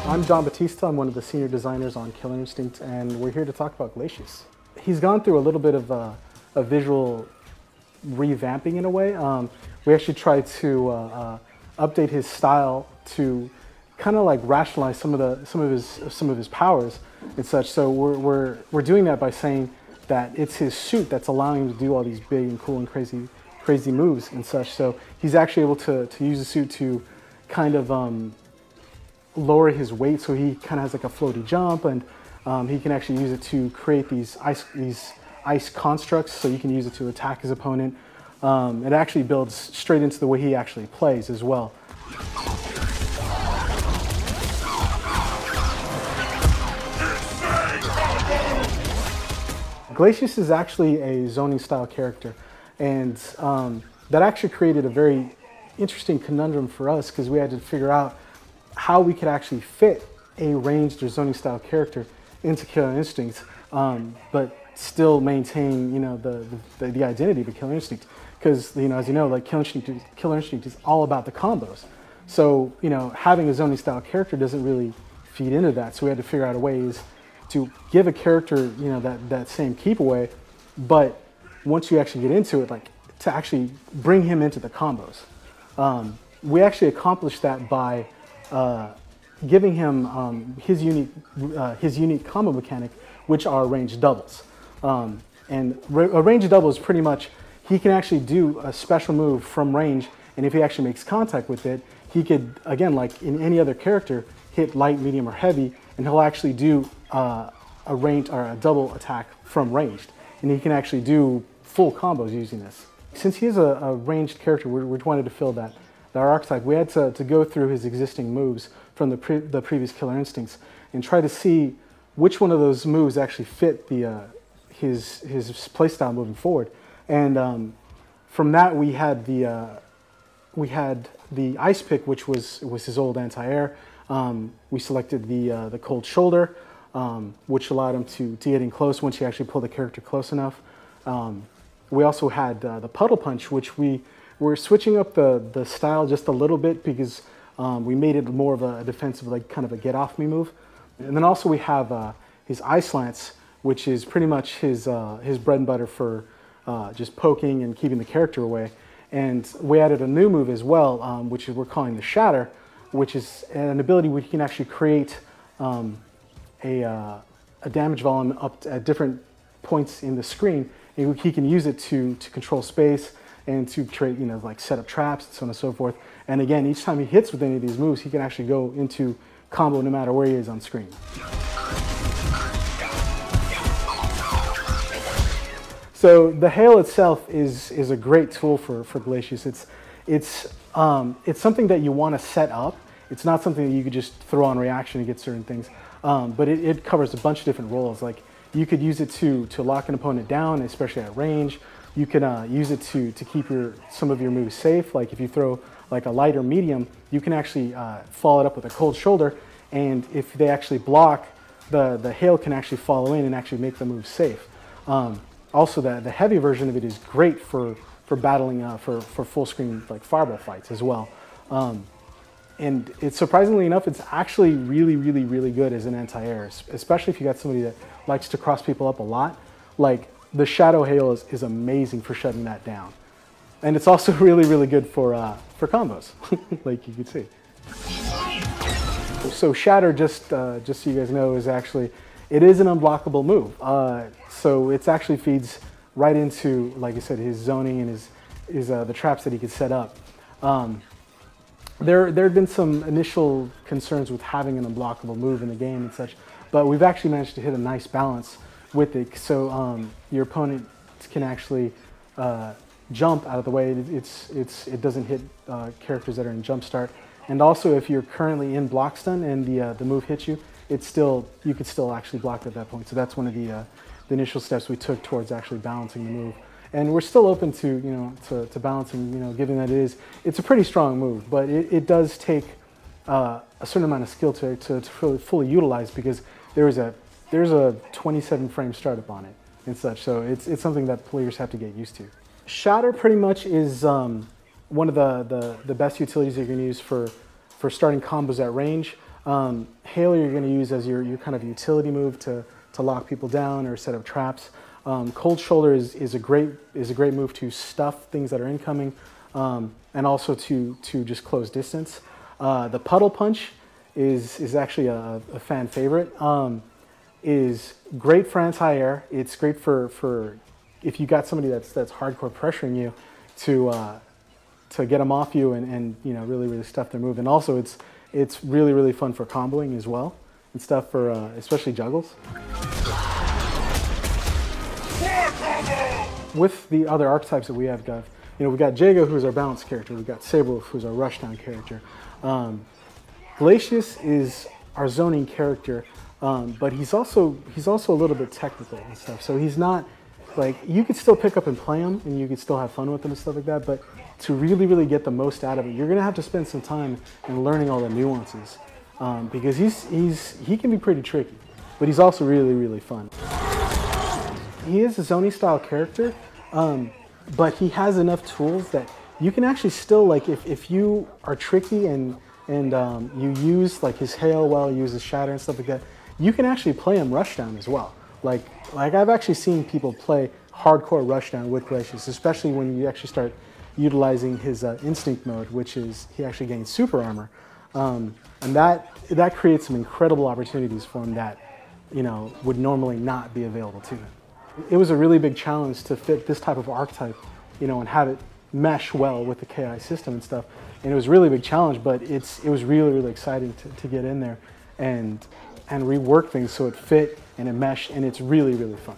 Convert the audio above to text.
I'm John Batista. I'm one of the senior designers on Killer Instinct, and we're here to talk about Glacius. He's gone through a little bit of a visual revamping in a way. We actually tried to update his style to kind of like rationalize some of his powers and such. So we're doing that by saying that it's his suit that's allowing him to do all these big and cool and crazy moves and such. So he's actually able to use the suit to kind of lower his weight, so he kind of has like a floaty jump, and he can actually use it to create these ice constructs, so you can use it to attack his opponent. It actually builds straight into the way he actually plays as well. Glacius is actually a zoning style character, and that actually created a very interesting conundrum for us, because we had to figure out how we could actually fit a ranged or zoning style character into Killer Instinct, but still maintain, you know, the identity of a Killer Instinct. Because, you know, as you know, like Killer Instinct is all about the combos. So, you know, having a zoning style character doesn't really feed into that. So we had to figure out a ways to give a character, you know, that same keep away, but once you actually get into it, like to actually bring him into the combos. We actually accomplished that by giving him his unique combo mechanic, which are ranged doubles. And a ranged double is pretty much, he can actually do a special move from range, and if he actually makes contact with it, he could, again, like in any other character, hit light, medium, or heavy, and he'll actually do a ranged or a double attack from ranged. And he can actually do full combos using this. Since he is a ranged character, we wanted to fill that archetype. We had to go through his existing moves from the previous Killer Instincts and try to see which one of those moves actually fit his playstyle moving forward. And from that, we had the ice pick, which was his old anti-air. We selected the cold shoulder, which allowed him to get in close once you actually pull the character close enough. We also had the puddle punch, which we're switching up the style just a little bit, because we made it more of a defensive, like kind of a get off me move. And then also we have his ice lance, which is pretty much his bread and butter for just poking and keeping the character away. And we added a new move as well, which we're calling the shatter, which is an ability where he can actually create a damage volume up at different points in the screen. And he can use it to control space and to create, you know, like set up traps and so on and so forth. And again, each time he hits with any of these moves, he can actually go into combo no matter where he is on screen. So the hail itself is a great tool for Glacius. It's something that you want to set up. It's not something that you could just throw on reaction and get certain things. But it covers a bunch of different roles. Like you could use it to lock an opponent down, especially at range. You can use it to keep some of your moves safe. Like if you throw like a light or medium, you can actually follow it up with a cold shoulder, and if they actually block, the hail can actually follow in and actually make the move safe. Also, the heavy version of it is great for battling for full screen like fireball fights as well. And it's surprisingly enough, it's actually really good as an anti-air, especially if you got somebody that likes to cross people up a lot. Like the shadow hail is amazing for shutting that down, and it's also really good for combos, like you could see. So shatter, just so you guys know, is actually, it is an unblockable move. So it actually feeds right into, like I said, his zoning and his the traps that he could set up. There had been some initial concerns with having an unblockable move in the game and such, but we've actually managed to hit a nice balance with it. So your opponent can actually jump out of the way. It doesn't hit characters that are in jump start. And also, if you're currently in block stun and the move hits you, you could still actually block at that point. So that's one of the initial steps we took towards actually balancing the move. And we're still open to to balancing, given that it's a pretty strong move, but it does take a certain amount of skill to fully utilize, because there's a 27 frame startup on it and such. So it's something that players have to get used to. Shatter pretty much is one of the best utilities you're going to use for starting combos at range. Hail you're going to use as your kind of utility move to lock people down or set up traps. Cold Shoulder is a great move to stuff things that are incoming, and also to just close distance. The Puddle Punch is actually a fan favorite. Is great for anti-air. It's great for if you got somebody that's hardcore pressuring you to get them off you and you know really stuff their move. And also it's really fun for comboing as well and stuff for especially juggles. With the other archetypes that we have got, you know, we've got Jago, who's our balance character. We've got Saberwolf, who's our rushdown character. Glacius is our zoning character, but he's also a little bit technical and stuff. So he's not like, you could still pick up and play him, and you could still have fun with him and stuff like that. But to really get the most out of it, you're gonna have to spend some time in learning all the nuances, because he can be pretty tricky, but he's also really fun. He is a zoning style character, but he has enough tools that you can actually still, like, if you are tricky and you use like his hail well, use his shatter and stuff like that, you can actually play him rushdown as well. Like I've actually seen people play hardcore rushdown with Glacius, especially when you actually start utilizing his instinct mode, which is he actually gains super armor, and that creates some incredible opportunities for him that, you know, would normally not be available to him. It was a really big challenge to fit this type of archetype, you know, and have it mesh well with the KI system and stuff. And it was a really big challenge, but it was really exciting to get in there and rework things so it fit and it meshed, and it's really fun.